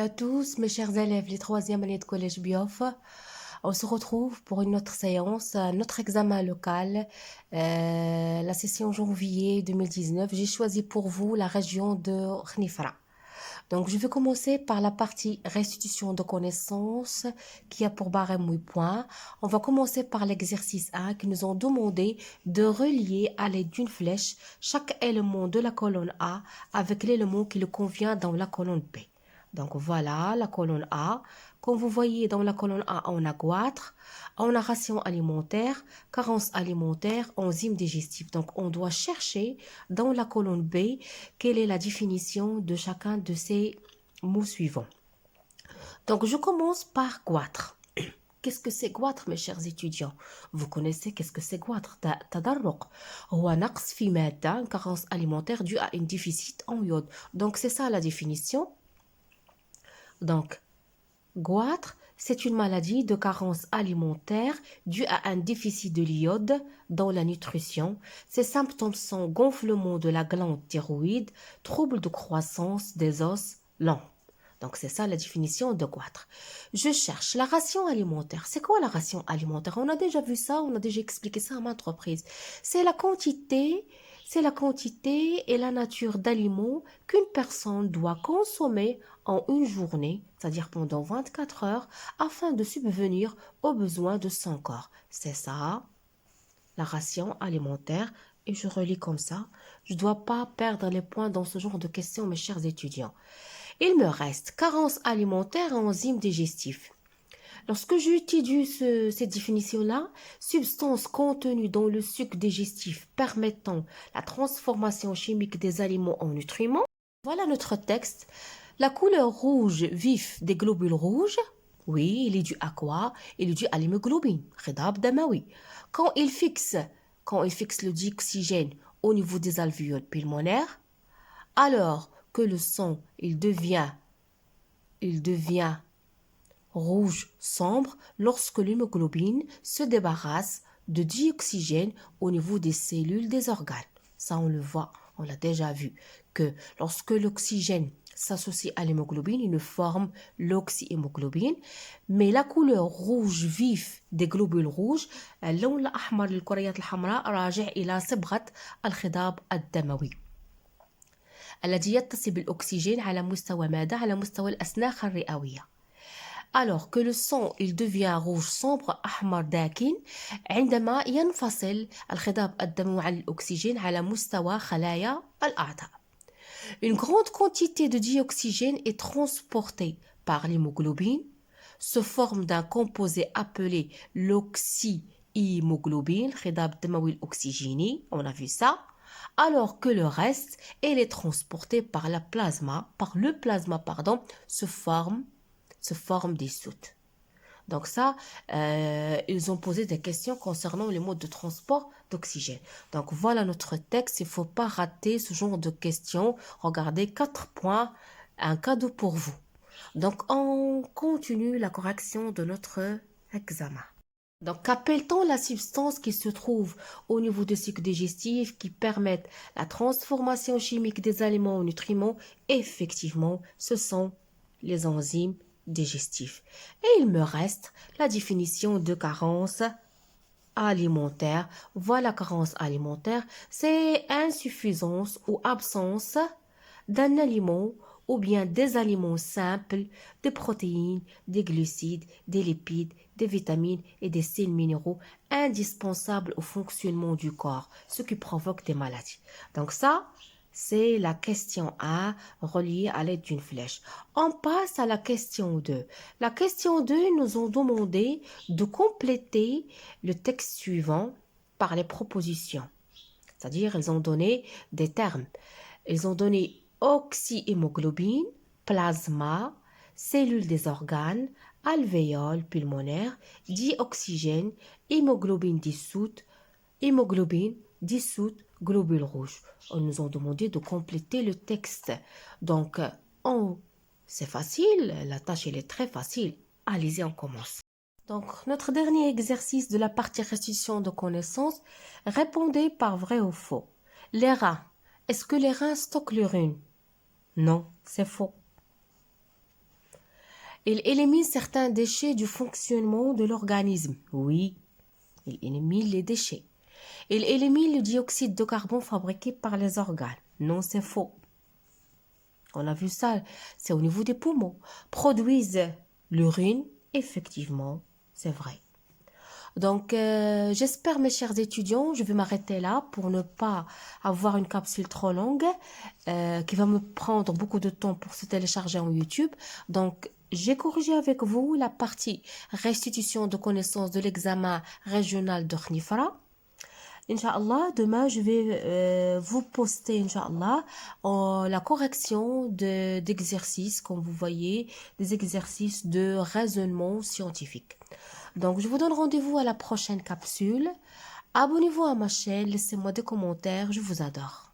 à tous, mes chers élèves, les troisième années de collège Biof. On se retrouve pour une autre séance, notre examen local, la session janvier 2019. J'ai choisi pour vous la région de Khnifra. Donc, je vais commencer par la partie restitution de connaissances qui a pour barème 8 points. On va commencer par l'exercice 1 qui nous ont demandé de relier à l'aide d'une flèche chaque élément de la colonne A avec l'élément qui le convient dans la colonne B. Donc, voilà la colonne A. Comme vous voyez, dans la colonne A, on a goitre, on a ration alimentaire, carence alimentaire, enzyme digestive. Donc, on doit chercher dans la colonne B quelle est la définition de chacun de ces mots suivants. Donc, je commence par goitre. Qu'est-ce que c'est goitre, mes chers étudiants? Vous connaissez qu'est-ce que c'est goitre? تضرق هو نقص في مادة, une carence alimentaire due à un déficit en iode. Donc, c'est ça la définition. Donc, goitre, c'est une maladie de carence alimentaire due à un déficit de l'iode dans la nutrition. Ces symptômes sont gonflement de la glande thyroïde, troubles de croissance des os lents. Donc, c'est ça la définition de goitre. Je cherche la ration alimentaire. C'est quoi la ration alimentaire? On a déjà vu ça, on a déjà expliqué ça à maintes reprises. C'est la quantité et la nature d'aliments qu'une personne doit consommer en une journée, c'est-à-dire pendant 24 heures, afin de subvenir aux besoins de son corps. C'est ça, la ration alimentaire. Et je relis comme ça. Je ne dois pas perdre les points dans ce genre de questions, mes chers étudiants. Il me reste carence alimentaire et enzymes digestifs. Lorsque j'utilise cette définition-là, substance contenue dans le sucre digestif permettant la transformation chimique des aliments en nutriments. Voilà notre texte. La couleur rouge vif des globules rouges, oui, il est dû à quoi? Il est dû à l'hémoglobine, khidab damawi. Quand il fixe le dioxygène au niveau des alvéoles pulmonaires, alors que le sang, il devient rouge sombre lorsque l'hémoglobine se débarrasse de dioxygène au niveau des cellules des organes. Ça, on le voit, on l'a déjà vu, que lorsque l'oxygène s'associe à l'hémoglobine, il forme l'oxyhémoglobine, mais la couleur rouge vif des globules rouges, اللون الأحمر للكريات الحمراء راجع إلى صبغة الخضاب الدموي الذي يتصل بالأكسجين على مستوى ماذا؟ على مستوى الأسناخ الرئوية. Alors que le sang il devient rouge sombre أحمر داكن عندما ينفصل الخضاب الدموي عن الأكسجين على مستوى خلايا الأعضاء. Une grande quantité de dioxygène est transportée par l'hémoglobine, se forme d'un composé appelé l'oxyhémoglobine, الخضاب الدموي الأكسجيني, on a vu ça, alors que le reste, elle est transportée par le plasma, se forme des soutes. Donc ça, ils ont posé des questions concernant les modes de transport d'oxygène. Donc voilà notre texte, il ne faut pas rater ce genre de questions. Regardez, 4 points, un cadeau pour vous. Donc on continue la correction de notre examen. Donc, qu'appelle-t-on la substance qui se trouve au niveau du cycle digestif qui permettent la transformation chimique des aliments en nutriments? Effectivement, ce sont les enzymes digestifs. Et il me reste la définition de carence alimentaire. Voilà, carence alimentaire, c'est insuffisance ou absence d'un aliment ou bien des aliments simples, des protéines, des glucides, des lipides, des vitamines et des sels minéraux indispensables au fonctionnement du corps, ce qui provoque des maladies. Donc ça, c'est la question 1 reliée à l'aide d'une flèche. On passe à la question 2. La question 2 nous ont demandé de compléter le texte suivant par les propositions. C'est-à-dire, ils ont donné des termes. Ils ont donné oxyhémoglobine, plasma, cellules des organes, alvéoles pulmonaires, dioxygène, hémoglobine dissoute, globules rouges. On nous a demandé de compléter le texte. Donc, c'est facile, la tâche elle est très facile. Allez-y, on commence. Donc, notre dernier exercice de la partie restitution de connaissances, répondez par vrai ou faux. Les reins. Est-ce que les reins stockent l'urine? Non, c'est faux. Il élimine certains déchets du fonctionnement de l'organisme. Oui, il élimine les déchets. Il élimine le dioxyde de carbone fabriqué par les organes. Non, c'est faux. On a vu ça, c'est au niveau des poumons. Produisent l'urine, effectivement, c'est vrai. Donc, j'espère, mes chers étudiants, je vais m'arrêter là pour ne pas avoir une capsule trop longue qui va me prendre beaucoup de temps pour se télécharger en YouTube. Donc, j'ai corrigé avec vous la partie restitution de connaissances de l'examen régional de Khnifra. Inch'Allah, demain, je vais vous poster, Inch'Allah, la correction d'exercices, comme vous voyez, des exercices de raisonnement scientifique. Donc, je vous donne rendez-vous à la prochaine capsule. Abonnez-vous à ma chaîne, laissez-moi des commentaires, je vous adore.